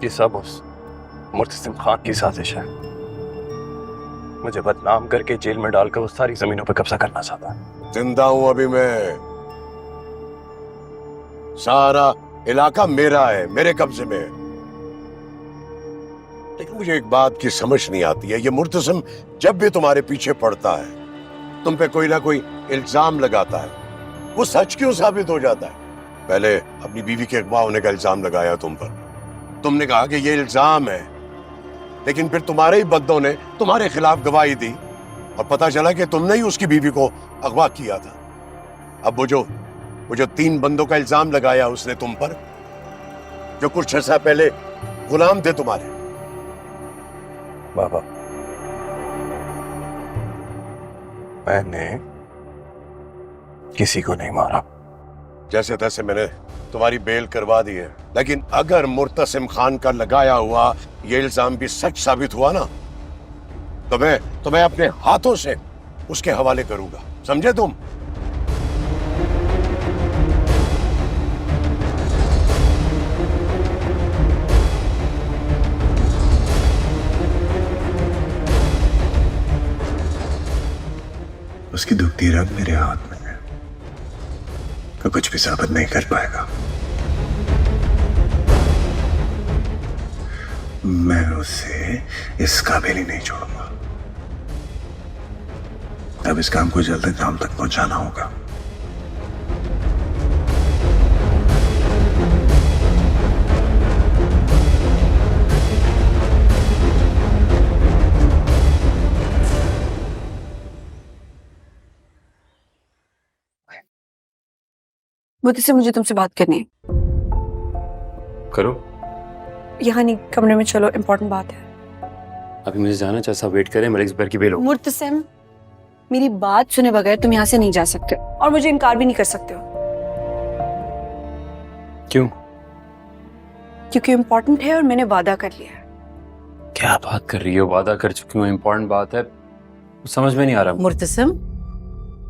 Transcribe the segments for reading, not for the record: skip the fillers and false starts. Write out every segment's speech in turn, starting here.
ये सब उस मुर्तसिम खान की साजिश है। मुझे बदनाम करके जेल में डालकर उस सारी जमीनों पर कब्जा करना चाहता है। जिंदा हूं अभी मैं, सारा इलाका मेरा है, मेरे कब्जे में है। लेकिन मुझे एक बात की समझ नहीं आती है, ये मुर्तसिम जब भी तुम्हारे पीछे पड़ता है, तुम पे कोई ना कोई इल्जाम लगाता है, वो सच क्यों साबित हो जाता है? पहले अपनी बीवी के अगवा होने का इल्जाम लगाया तुम पर, तुमने कहा कि ये इल्जाम है, लेकिन फिर तुम्हारे ही बंदों ने तुम्हारे खिलाफ गवाही दी और पता चला कि तुमने ही उसकी बीवी को अगवा किया था। अब वो जो 3 बंदों का इल्जाम लगाया उसने तुम पर, जो कुछ अर्सा पहले गुलाम थे तुम्हारे। बाबा, मैंने किसी को नहीं मारा। जैसे तैसे मैंने तुम्हारी बेल करवा दी है, लेकिन अगर मुर्तसिम खान का लगाया हुआ ये इल्जाम भी सच साबित हुआ ना, तो मैं अपने हाथों से उसके हवाले करूंगा, समझे तुम? उसकी दुखती रग मेरे हाथ में है, तो कुछ भी साबित नहीं कर पाएगा। मैं उसे इस काबिल ही नहीं छोड़ूंगा। अब इस काम को जल्द अंजाम तक पहुंचाना होगा। मुझे तुमसे बात करनी है। करो। यहाँ नहीं, कमरे में चलो, इम्पोर्टेंट बात है। अभी मुझे जाना, जैसा वेट करें, मलिक ज़ुबैर की बेल हो। मुर्तसिम, मेरी बात सुने बगैर तुम यहाँ से नहीं जा सकते और मुझे इनकार भी नहीं कर सकते हो। क्यों? क्योंकि इम्पोर्टेंट है और मैंने वादा कर लिया है। क्या बात कर रही हो? वादा कर चुकी हूँ, इम्पोर्टेंट बात है, समझ में नहीं आ रहा। मुर्तसिम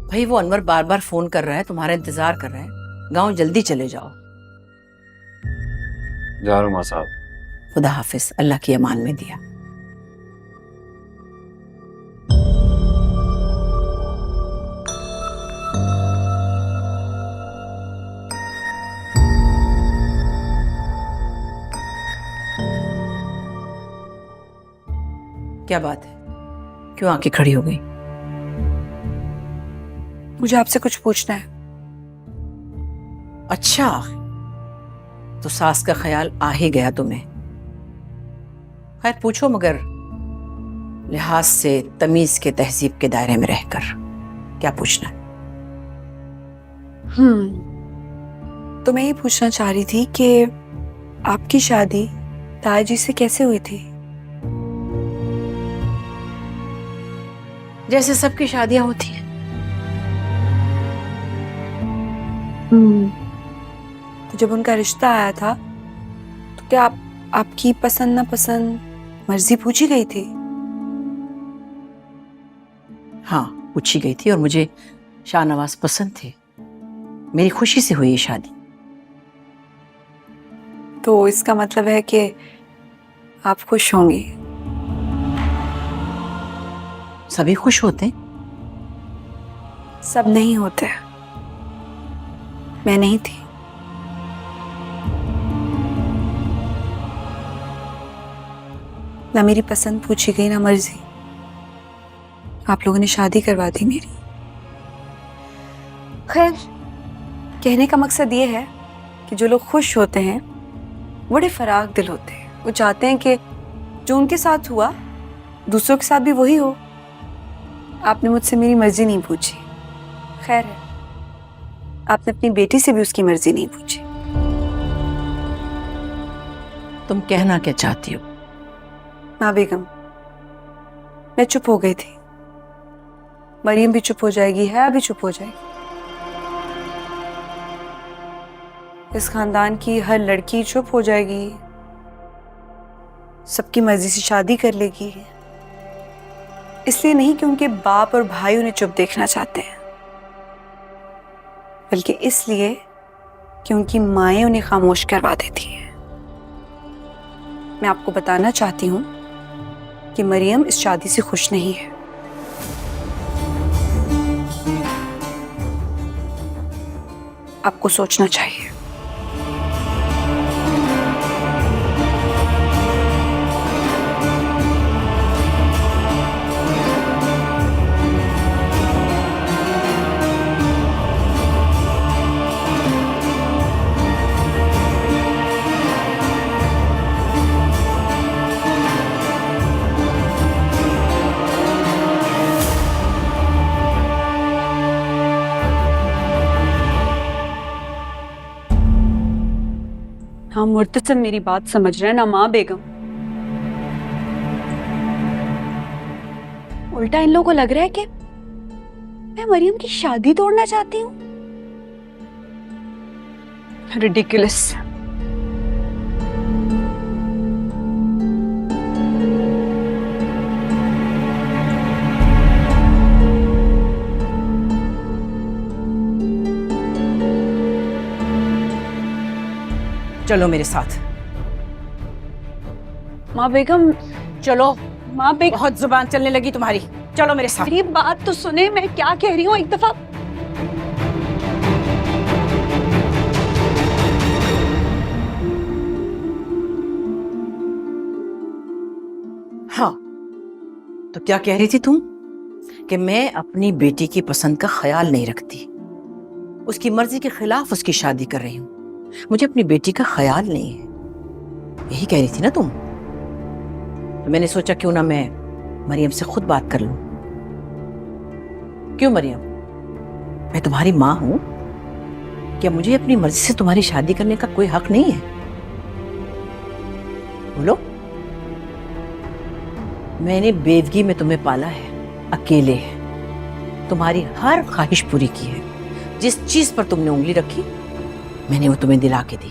भाई, वो अनवर बार बार फोन कर रहा है, तुम्हारा इंतजार कर रहा है। गांव जल्दी चले जाओ। जा रहा हूँ माँ साहब। खुदा हाफिज, अल्लाह की अमान में दिया। क्या बात है, क्यों आके खड़ी हो गई? मुझे आपसे कुछ पूछना है। अच्छा, तो सास का ख्याल आ ही गया तुम्हें। खैर पूछो, मगर लिहाज से तमीज के तहजीब के दायरे में रहकर। क्या पूछना है? तो मैं ये पूछना चाह रही थी कि आपकी शादी ताजी से कैसे हुई थी? जैसे सबकी शादियां होती हैं। तो जब उनका रिश्ता आया था तो क्या आपकी पसंद नापसंद मर्जी पूछी गई थी? हाँ, पूछी गई थी और मुझे शाहनवाज पसंद थे। मेरी खुशी से हुई ये शादी। तो इसका मतलब है कि आप खुश होंगी? सभी खुश होते हैं। सब नहीं होते। मैं नहीं थी। ना मेरी पसंद पूछी गई, ना मर्जी। आप लोगों ने शादी करवा दी मेरी। खैर, कहने का मकसद ये है कि जो लोग खुश होते हैं बड़े फराग दिल होते हैं। वो चाहते हैं कि जो उनके साथ हुआ दूसरों के साथ भी वही हो। आपने मुझसे मेरी मर्जी नहीं पूछी। खैर है, आपने अपनी बेटी से भी उसकी मर्जी नहीं पूछी। तुम कहना क्या चाहती हो? माँ बेगम, मैं चुप हो गई थी। मरियम भी चुप हो जाएगी, है भी चुप हो जाएगी। इस खानदान की हर लड़की चुप हो जाएगी, सबकी मर्जी से शादी कर लेगी। इसलिए नहीं कि उनके बाप और भाई उन्हें चुप देखना चाहते हैं, बल्कि इसलिए कि उनकी माएं उन्हें खामोश करवा देती हैं। मैं आपको बताना चाहती हूँ कि मरियम इस शादी से खुश नहीं है। आपको सोचना चाहिए। हाँ मुर्तसिम मेरी बात समझ रहे हैं ना माँ बेगम। उल्टा इन लोगों को लग रहा है कि मैं मरियम की शादी तोड़ना चाहती हूँ। रिडिकुलस। चलो मेरे साथ। माँ बेगम, चलो। माँ बेगम, बहुत जुबान चलने लगी तुम्हारी। चलो मेरे साथ। मेरी बात तो सुने, मैं क्या कह रही हूँ एक दफा। हाँ, तो क्या कह रही थी तुम कि मैं अपनी बेटी की पसंद का ख्याल नहीं रखती, उसकी मर्जी के खिलाफ उसकी शादी कर रही हूँ, मुझे अपनी बेटी का ख्याल नहीं है, यही कह रही थी ना तुम? तो मैंने सोचा क्यों ना मैं मरियम से खुद बात कर लूं। क्यों मरियम, मैं तुम्हारी माँ हूं, क्या मुझे अपनी मर्जी से तुम्हारी शादी करने का कोई हक नहीं है? बोलो। मैंने बेवगी में तुम्हें पाला है, अकेले, तुम्हारी हर ख्वाहिश पूरी की है, जिस चीज पर तुमने उंगली रखी मैंने वो तुम्हें दिला के दी।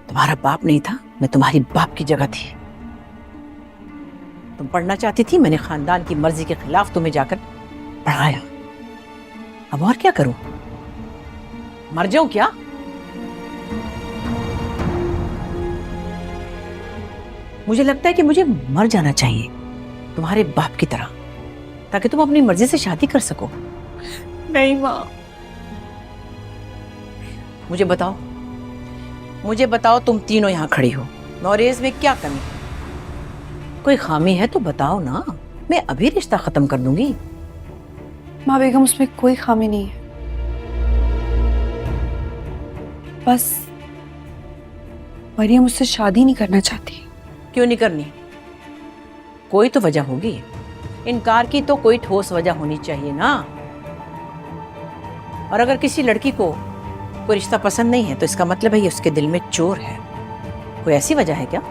तुम्हारा बाप नहीं था, मैं तुम्हारी बाप की जगह थी। तुम पढ़ना चाहती थी, मैंने खानदान की मर्जी के खिलाफ तुम्हें जाकर पढ़ाया। अब और क्या करूं? मर जाऊं क्या? मुझे लगता है कि मुझे मर जाना चाहिए तुम्हारे बाप की तरह, ताकि तुम अपनी मर्जी से शादी कर सको। नहीं माँ। मुझे बताओ तुम तीनों यहाँ खड़ी हो, नौरेज में क्या कमी है? कोई खामी है तो बताओ ना, मैं अभी रिश्ता खत्म कर दूंगी। माँ बेगम, उसमें कोई खामी नहीं है, बस मरियम मुझसे शादी नहीं करना चाहती। क्यों नहीं करनी? कोई तो वजह होगी, इनकार की तो कोई ठोस वजह होनी चाहिए ना। और अगर किसी लड़की को कोई रिश्ता पसंद नहीं है तो इसका मतलब है ये उसके दिल में चोर है। कोई ऐसी वजह है क्या?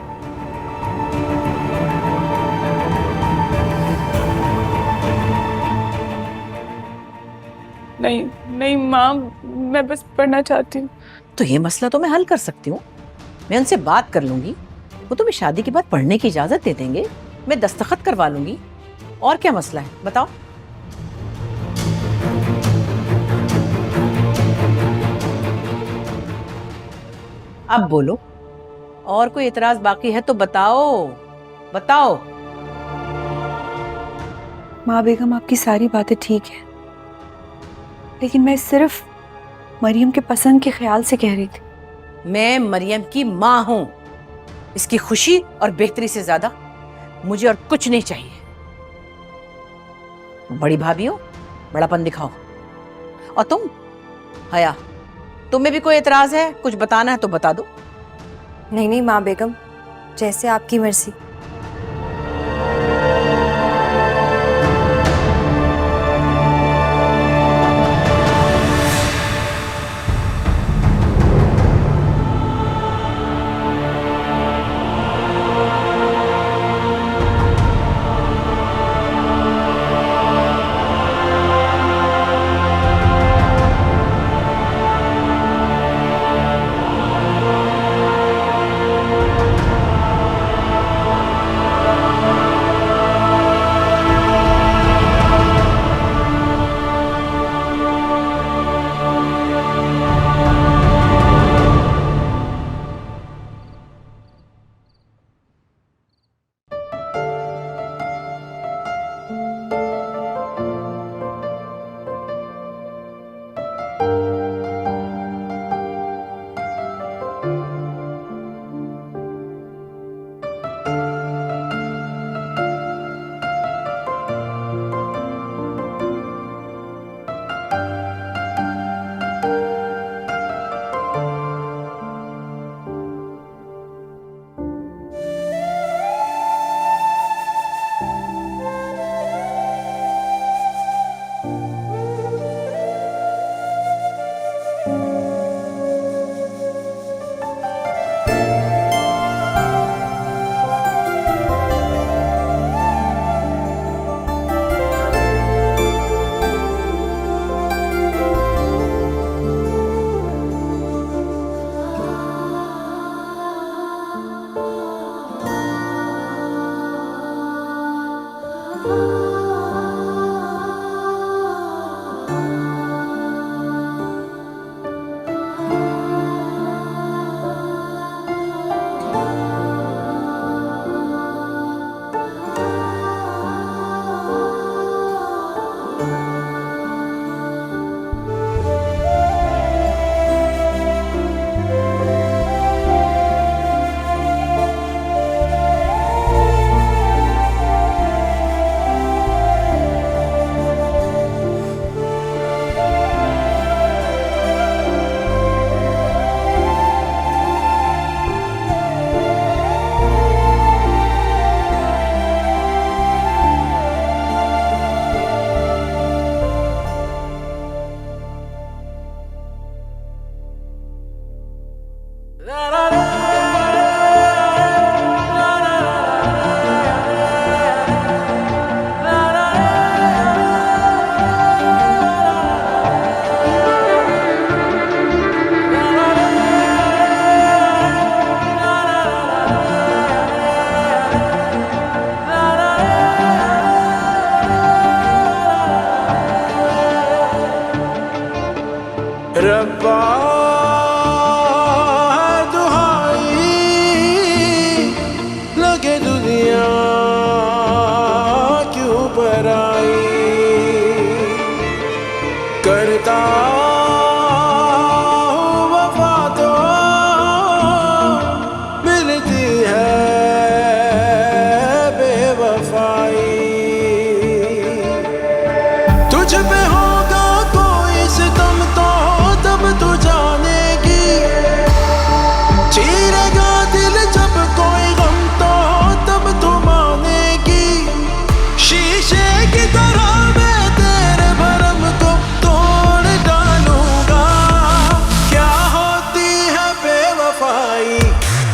नहीं नहीं माँ, मैं बस पढ़ना चाहती हूँ। तो ये मसला तो मैं हल कर सकती हूँ, मैं उनसे बात कर लूंगी, वो तुम्हें शादी के बाद पढ़ने की इजाजत दे देंगे, मैं दस्तखत करवा लूंगी। और क्या मसला है बताओ? अब बोलो, और कोई इतराज बाकी है तो बताओ। माँ बेगम, आपकी सारी बातें ठीक है, लेकिन मैं सिर्फ मरियम के पसंद के ख्याल से कह रही थी। मैं मरियम की माँ हूं, इसकी खुशी और बेहतरी से ज्यादा मुझे और कुछ नहीं चाहिए। बड़ी भाभी हो, बड़ापन दिखाओ। और तुम हया, तुम्हें भी कोई एतराज है? कुछ बताना है तो बता दो। नहीं नहीं माँ बेगम, जैसे आपकी मर्जी।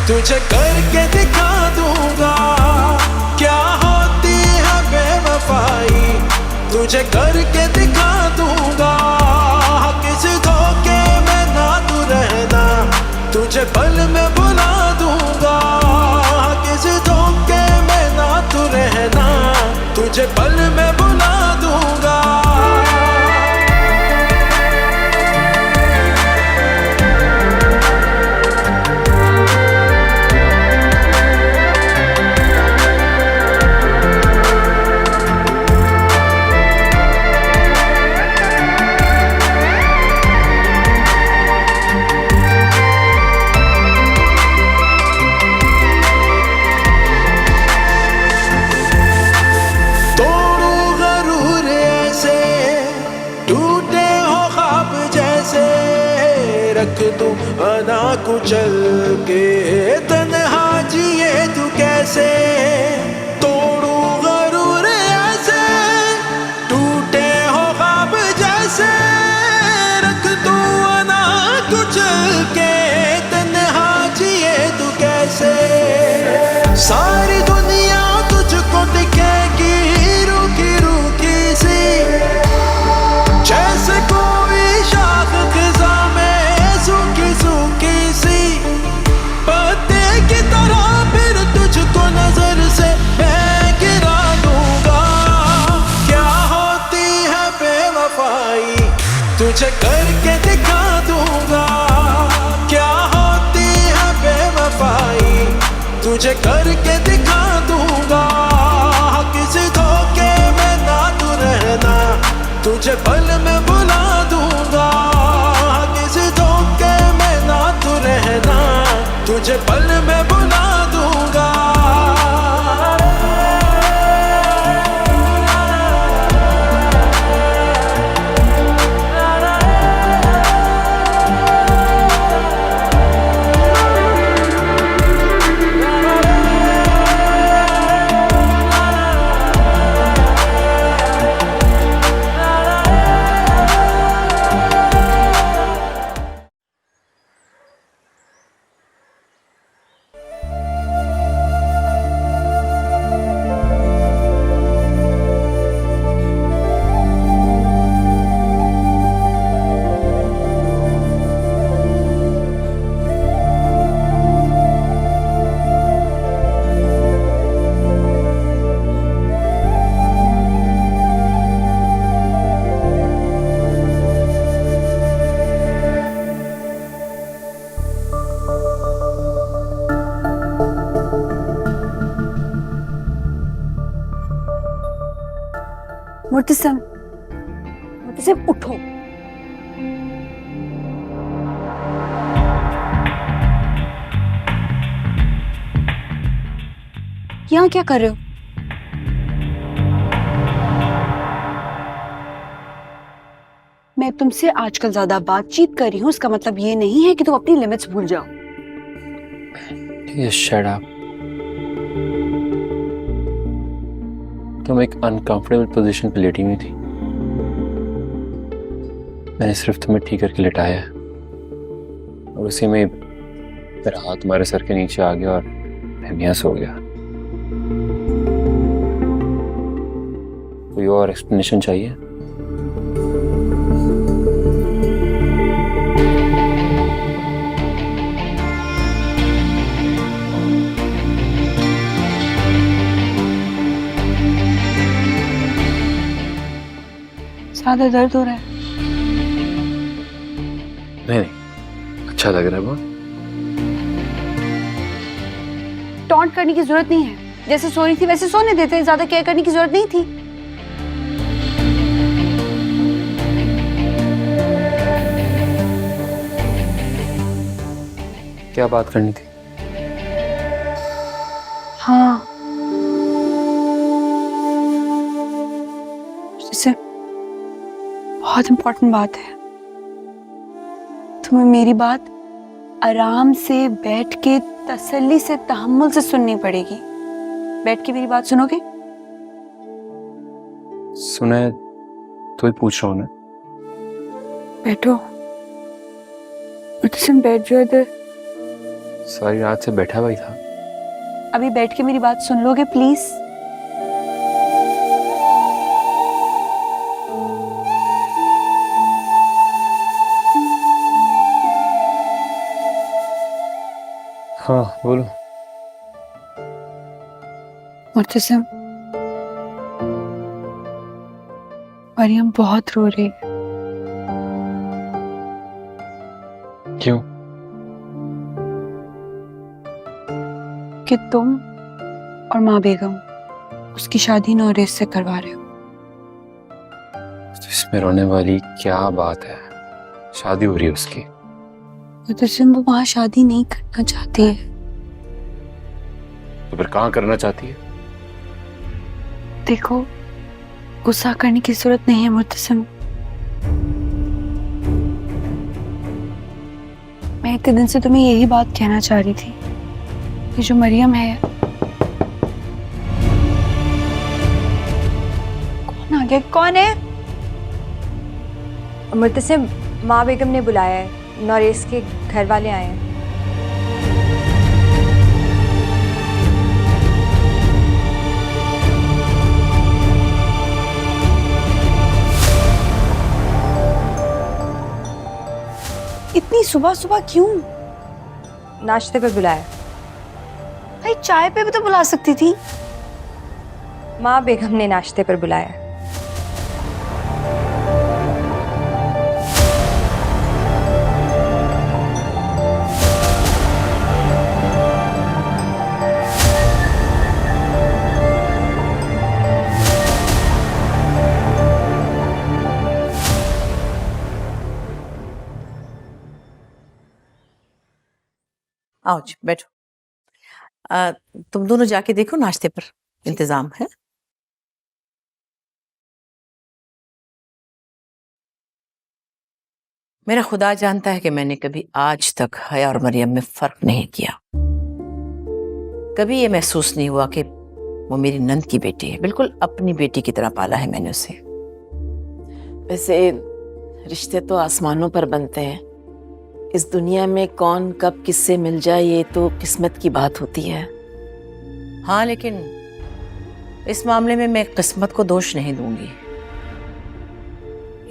तुझे करके दिखा दूंगा क्या होती है बेवफाई, तुझे करके दिखा दूंगा किसी धोखे में ना तू रहना, तुझे पल में बुला दूंगा किसी धोखे में ना तू रहना, तुझे पल में बुला दूंगा। रख दूं अना कुचल के तन्हा जिए तू कैसे, तोड़ू गरूर ऐसे टूटे हो ख्वाब जैसे, रख दूं अना कुचल के तन्हा जिए तू कैसे। सारी दुनिया तुझको दिखेगी रूखी रूखी सी, जैसे कोई शाख खिजा सूखी सूखी सी, पत्ते की तरह फिर तुझको नजर से मैं गिरा दूंगा। क्या होती है बेवफाई, तुझे करके दिखा दूंगा क्या होती है बेवफाई, तुझे करके दिखा दूंगा किसी धोखे में ना तू रहना, तुझे पल में बुला दूंगा किसी धोखे में ना तू रहना, तुझे पल में बुला दूंगा। मुर्तसिम, मुर्तसिम उठो। यहाँ क्या कर रहे हो? मैं तुमसे आजकल ज्यादा बातचीत कर रही हूँ, इसका मतलब ये नहीं है कि तुम अपनी लिमिट्स भूल जाओ। Shut up. तुम एक अनकंफर्टेबल पोजीशन पे लेटी हुई थी, मैंने सिर्फ तुम्हें ठीक करके लिटाया है और उसी में मेरा हाथ तुम्हारे सर के नीचे आ गया और मैं यहाँ सो गया। कोई और एक्सप्लेनेशन चाहिए? ज्यादा दर्द हो रहा है? नहीं, अच्छा लग रहा है बहुत। टॉन्ट करने की जरूरत नहीं है, जैसे सो रही थी वैसे सोने देते, ज्यादा केयर करने की जरूरत नहीं थी। क्या बात करनी थी? हाँ, जैसे बहुत इम्पोर्टेंट बात है, तुम्हें मेरी बात आराम से बैठ के तसल्ली से तहम्मुल से सुननी पड़ेगी। बैठ के मेरी बात सुनोगे? सुना है तो ही पूछ रहा हूँ ना। बैठो, मुर्तसिम बैठ जाओ इधर। सारी रात से बैठा हुआ ही था। अभी बैठ के मेरी बात सुन लोगे प्लीज? हाँ बोलो। मुर्तसिम, मरियम बहुत रो रही है। क्यों? कि तुम और माँ बेगम उसकी शादी नौरेज से करवा रहे हो। तो इसमें रोने वाली क्या बात है? शादी हो रही है उसकी। मुर्तसिम, वो वहां शादी नहीं करना चाहती है। तो फिर कहाँ करना चाहती है? देखो, गुस्सा करने की जरूरत नहीं है मुर्तसिम। मैं इतने दिन से तुम्हें यही बात कहना चाह रही थी कि जो मरियम है। कौन आ गया? कौन है? मुर्तसिम, माँ बेगम ने बुलाया है, नौरेस के घर वाले आए हैं। इतनी सुबह सुबह क्यों? नाश्ते पे बुलाया। भाई चाय पे भी तो बुला सकती थी। माँ बेगम ने नाश्ते पर बुलाया। आओ जी बैठो। तुम दोनों जाके देखो नाश्ते पर इंतजाम है। मेरा खुदा जानता है कि मैंने कभी आज तक हया और मरियम में फर्क नहीं किया। कभी ये महसूस नहीं हुआ कि वो मेरी नंद की बेटी है। बिल्कुल अपनी बेटी की तरह पाला है मैंने उसे। वैसे रिश्ते तो आसमानों पर बनते हैं। इस दुनिया में कौन कब किससे मिल जाए ये तो किस्मत की बात होती है। हाँ, लेकिन इस मामले में मैं किस्मत को दोष नहीं दूंगी।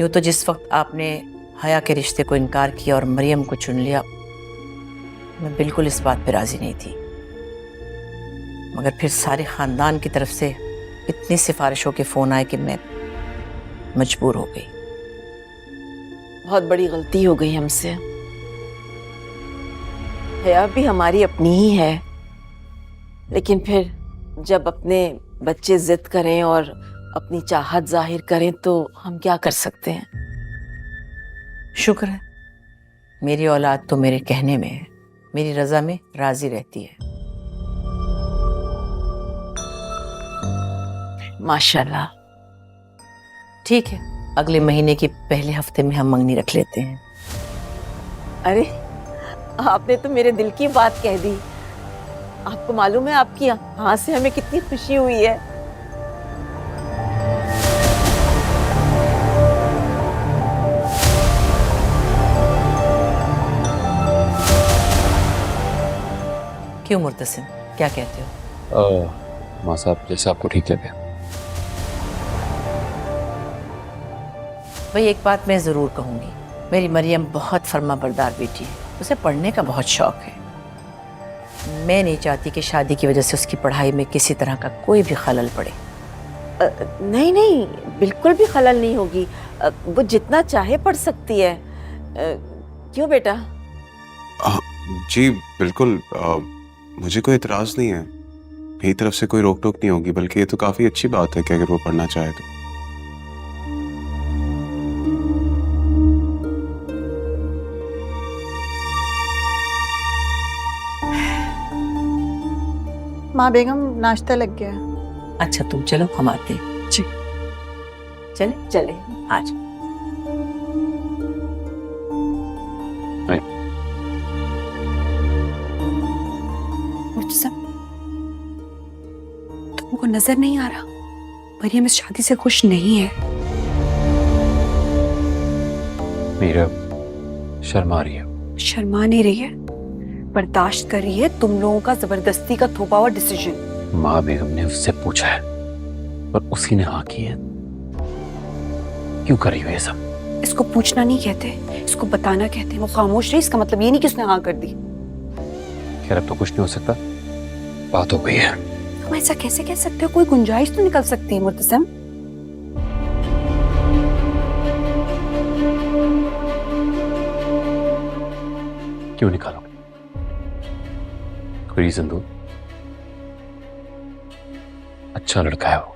यूं तो जिस वक्त आपने हया के रिश्ते को इनकार किया और मरियम को चुन लिया, मैं बिल्कुल इस बात पर राजी नहीं थी। मगर फिर सारे खानदान की तरफ से इतनी सिफारिशों के फोन आए कि मैं मजबूर हो गई। बहुत बड़ी गलती हो गई हमसे। हया भी हमारी अपनी ही है, लेकिन फिर जब अपने बच्चे जिद करें और अपनी चाहत जाहिर करें तो हम क्या कर सकते हैं। शुक्र है मेरी औलाद तो मेरे कहने में है, मेरी रजा में राजी रहती है। माशाल्लाह। ठीक है, अगले महीने के पहले हफ्ते में हम मंगनी रख लेते हैं। अरे आपने तो मेरे दिल की बात कह दी। आपको मालूम है आपकी हाँ से हमें कितनी खुशी हुई है। क्यों मुर्तसिम, क्या कहते हो? माँ साहब जैसे आपको ठीक लगे। भाई एक बात मैं ज़रूर कहूँगी, मेरी मरियम बहुत फर्मा बरदार बेटी है, उसे पढ़ने का बहुत शौक है। मैं नहीं चाहती कि शादी की वजह से उसकी पढ़ाई में किसी तरह का कोई भी खलल पड़े। नहीं नहीं, बिल्कुल भी खलल नहीं होगी। वो जितना चाहे पढ़ सकती है। क्यों बेटा? जी बिल्कुल, मुझे कोई इतराज़ नहीं है। मेरी तरफ से कोई रोक टोक नहीं होगी, बल्कि ये तो काफ़ी अच्छी बात है कि अगर वो पढ़ना चाहे तो। माँ बेगम नाश्ता लग गया। अच्छा तुम चलो, हम आते हैं। जी चले चले आज। तुमको नजर नहीं आ रहा मरियम इस शादी से खुश नहीं है? मीरा शर्मा रही है। शर्मा नहीं रही है, बर्दाश्त कर रही है तुम लोगों का जबरदस्ती का थोपा हुआ डिसीजन। माँ बेगम ने उससे पूछा है और उसी ने हाँ की है। क्यों कर रही हो ये सब? इसको पूछना नहीं कहते, इसको बताना कहते हैं। वो खामोश रही, इसका मतलब ये नहीं कि उसने हाँ कर दी। खैर अब तो कुछ नहीं हो सकता, बात हो गई है। तुम ऐसा कैसे कह सकते हो? कोई गुंजाइश तो निकल सकती है मुर्तसिम। क्यों निकालोगे? कोई रीजन दो। अच्छा लड़का है वो,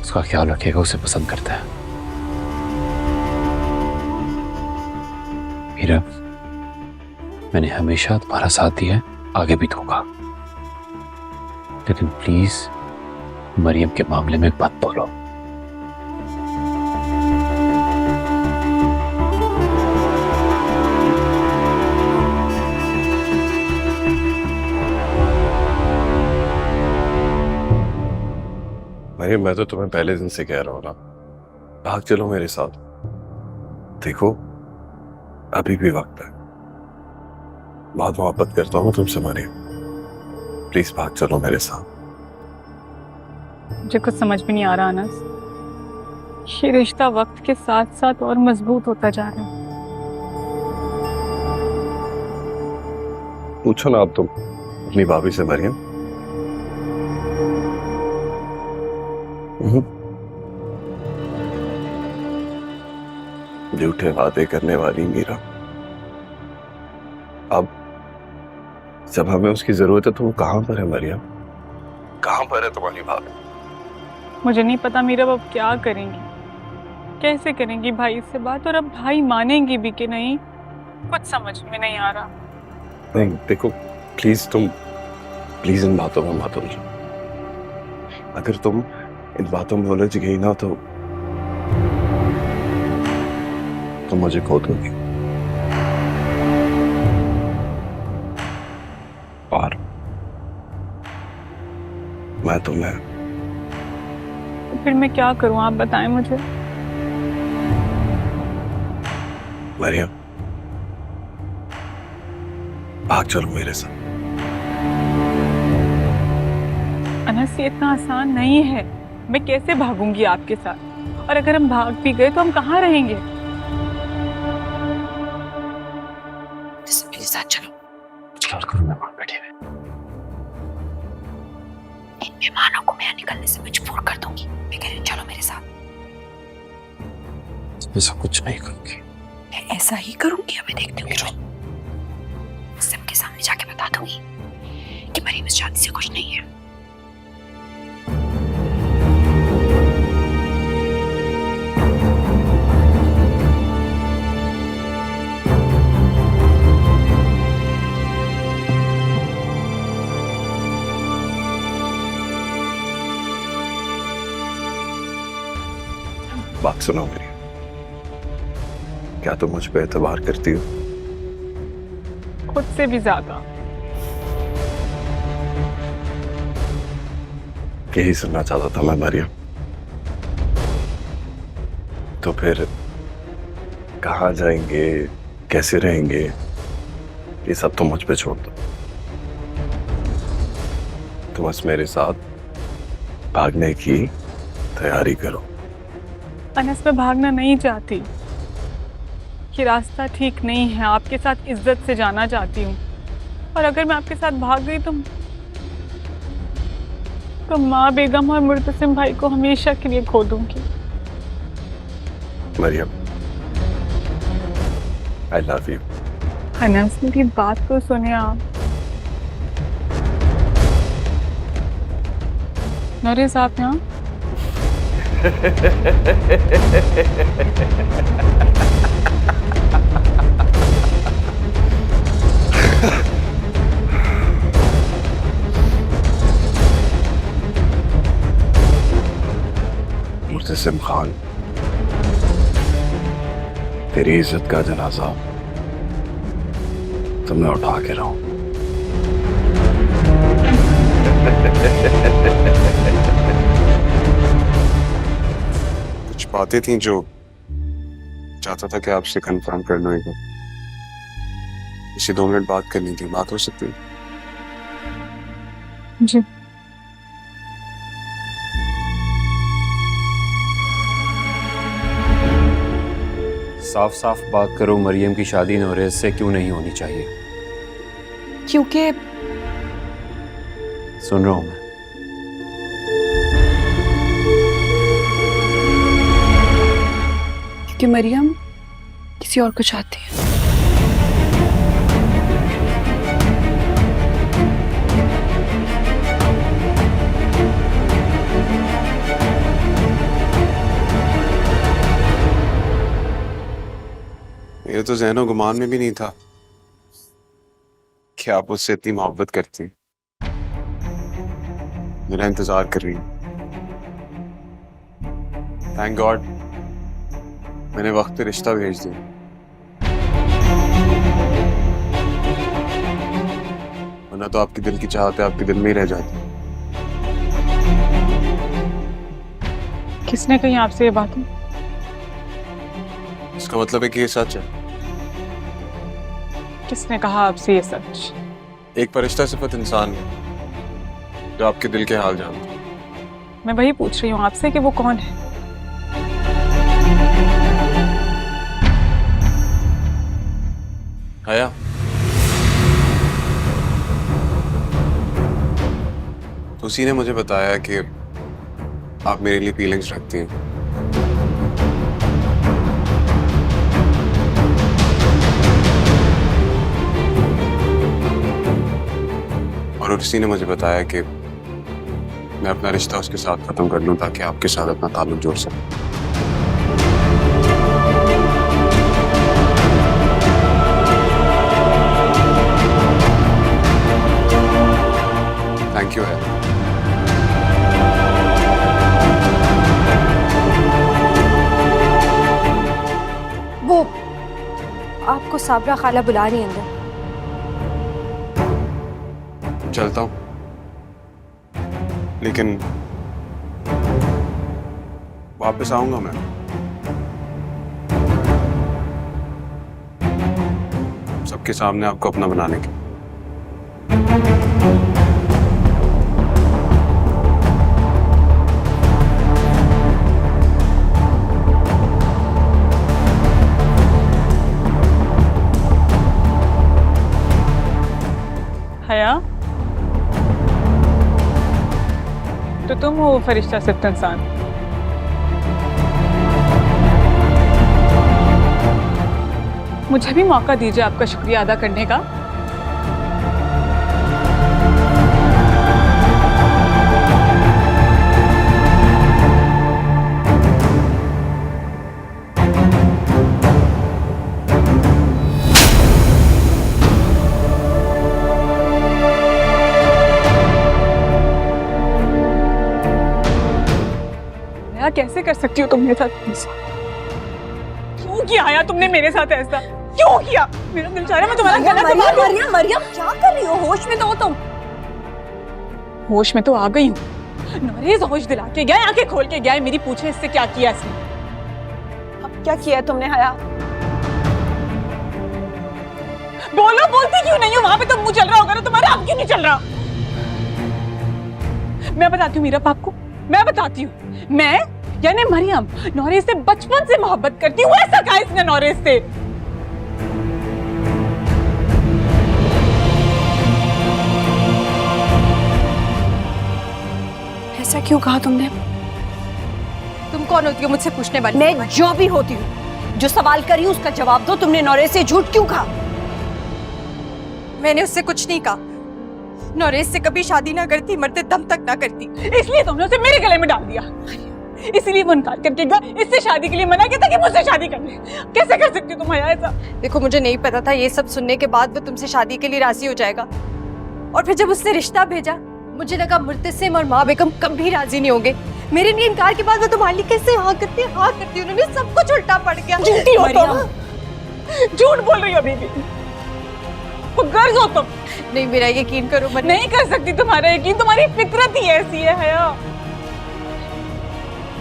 उसका ख्याल रखेगा, उसे पसंद करता है। मीरा, मैंने हमेशा तुम्हारा साथ दिया है, आगे भी दूंगा, लेकिन प्लीज मरियम के मामले में मत बोलो। मरियम, मैं तो तुम्हें पहले दिन से कह रहा हूं ना, भाग चलो मेरे साथ। देखो अभी भी वक्त है, बहुत मोहब्बत करता हूं तुमसे मरियम, प्लीज भाग चलो मेरे साथ। मुझे कुछ समझ भी नहीं आ रहा अनस, ये रिश्ता वक्त के साथ साथ और मजबूत होता जा रहा है। पूछो ना अब तुम अपनी भाभी से मरियम। झूठे वादे करने वाली मीरा, अब जब हमें उसकी जरूरत है तो वो कहां पर है मरियम? कहां पर है तुम्हारी भाभी? मुझे नहीं पता मीरा अब क्या करेंगी, कैसे करेंगी भाई से बात, और अब भाई मानेंगी भी कि नहीं, कुछ समझ में नहीं आ रहा। नहीं देखो, प्लीज इन बातों में मत उलझो। अगर तुम इन बातों में उलझ गई ना तो मुझे खो दोगी, और मैं तुम्हें। तो फिर मैं क्या करूं, आप बताएं मुझे। मरियम, भाग चलो मेरे साथ। अनस, ये इतना आसान नहीं है, मैं कैसे भागूंगी आपके साथ, और अगर हम भाग भी गए तो हम कहाँ रहेंगे? मेरे साथ चलो। चलो करो, मेहमान बैठे हुए। इन मेहमानों को मैं निकलने से मजबूर कर दूंगी। मैं कह रही हूँ चलो मेरे साथ। ऐसा कुछ नहीं करूंगी। मैं ऐसा ही करूंगी, अभी देखती हूँ। सबके सामने जाके बता दूंगी कि मरीम इस शादी से खुश नहीं है। बात सुनो मेरी, क्या तुम मुझ पे एतबार करती हो? खुद से भी ज्यादा। यही सुनना चाहता था मैं मरियम। तो फिर कहाँ जाएंगे, कैसे रहेंगे, ये सब तुम मुझ पे छोड़ दो। तुम बस मेरे साथ भागने की तैयारी करो। अनस, मैं भागना नहीं चाहती, ये रास्ता ठीक नहीं है। आपके साथ इज्जत से जाना चाहती हूँ, और अगर मैं आपके साथ भाग गई तो माँ बेगम और मुर्तसिम भाई को हमेशा के लिए खो दूंगी। Maryam, I love you. Anas, मेरी बात तो सुने आप। नरेश, आप यहाँ? मुर्तसिम खान, तेरी इज्जत का जनाजा तुमने उठा के रहो। कुछ बातें थी जो चाहता था कि आपसे कंफर्म कर लूँ एक बार। इसे 2 मिनट बात करनी थी, बात हो सकती है? जी। साफ साफ बात करो, मरियम की शादी नौरेज से क्यों नहीं होनी चाहिए? क्योंकि सुन रहा हूं मैं। क्योंकि मरियम किसी और को चाहती है। मेरे तो ज़हनो गुमान में भी नहीं था कि आप उससे इतनी मोहब्बत करती, मेरा इंतजार कर रही। थैंक गॉड मैंने वक्त पे रिश्ता भेज दिया। वरना तो आपके दिल की चाहते आपके दिल में ही रह जाती। किसने कही आपसे ये बातें? इसका मतलब है कि ये सच है। किसने कहा आपसे ये सच? एक फरिश्ता सिफत इंसान है जो आपके दिल के हाल जानता है। मैं वही पूछ रही हूँ आपसे कि वो कौन है। हया, उसी ने मुझे बताया कि आप मेरे लिए फीलिंग्स रखती हैं। और उसी ने मुझे बताया कि मैं अपना रिश्ता उसके साथ खत्म कर लूं ताकि आपके साथ अपना ताल्लुक जोड़ सकूं। थैंक यू है। वो आपको साबरा खाला बुला रही है अंदर। चलता हूं, लेकिन वापस आऊंगा मैं। सबके सामने आपको अपना बनाने के। हया, तो तुम हो वो फरिश्ता सिफ्त इंसान। मुझे भी मौका दीजिए आपका शुक्रिया अदा करने का। कैसे कर सकती हो तुम मेरे साथ ऐसा? क्यों किया आया तुमने मेरे साथ ऐसा? क्यों किया? मेरा दिल चाह रहा है मैं तुम्हारा गला दबा दूं। मरियम, मरियम क्या कर रही हो? होश में तो हो तुम। होश में तो आ गई हूँ। नौरेज होश दिला के गया, आंखें खोल के गया, मेरी पूछे इससे क्या किया इसने? अब क्या किया तुमने हया? बोलो, बोलती क्यों नहीं हो? वहां पे तो मुंह चल रहा होगा ना तुम्हारा, अब क्यों नहीं चल रहा? मैं बताती हूँ मीरा आपको, मैं बताती हूँ। मैं यानी मरियम नौरेज से बचपन से मोहब्बत करती हूँ। ऐसा कहा इसने नौरेज से? ऐसा क्यों कहा तुमने? तुम कौन होती हो मुझसे पूछने वाली? मैं जो भी होती हूँ, जो सवाल करी उसका जवाब दो। तुमने नौरेज से झूठ क्यों कहा? मैंने उससे कुछ नहीं कहा। नौरेज से कभी शादी ना करती, मरते दम तक ना करती। इसलिए तुमने उसे मेरे गले में डाल दिया, इसीलिए वो इनकार करके गया, इससे शादी के लिए मना किया था कि मुझसे शादी कर ले। कैसे कर सकती हो तुम हया ऐसा? देखो, मुझे नहीं पता था ये सब सुनने के बाद वो तुमसे शादी के लिए राजी हो जाएगा। और फिर जब उसने रिश्ता भेजा, मुझे लगा मुर्तसिम और माँ बेगम कभी राजी नहीं होंगे। मेरे लिए इनकार के बाद वो तुम्हारे लिए कैसे हाँ करती, उन्होंने सब कुछ उल्टा पड़ गया। झूठी हो तुम, झूठ बोल रही हो अभी भी। वो गर्ज हो तुम। नहीं, मेरा यकीन करो। मैं नहीं कर सकती तुम्हारा यकीन, तुम्हारी फितरत ही ऐसी है हया।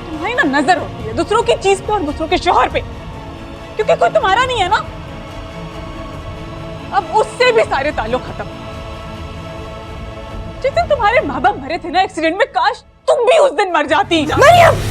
तुम्हारी ना नजर होती है दूसरों की चीज पे और दूसरों के शोहर पे, क्योंकि कोई तुम्हारा नहीं है ना। अब उससे भी सारे ताल्लुक खत्म। जिस दिन तुम्हारे माँ बाप मरे थे ना एक्सीडेंट में, काश तुम भी उस दिन मर जाती। मरियम!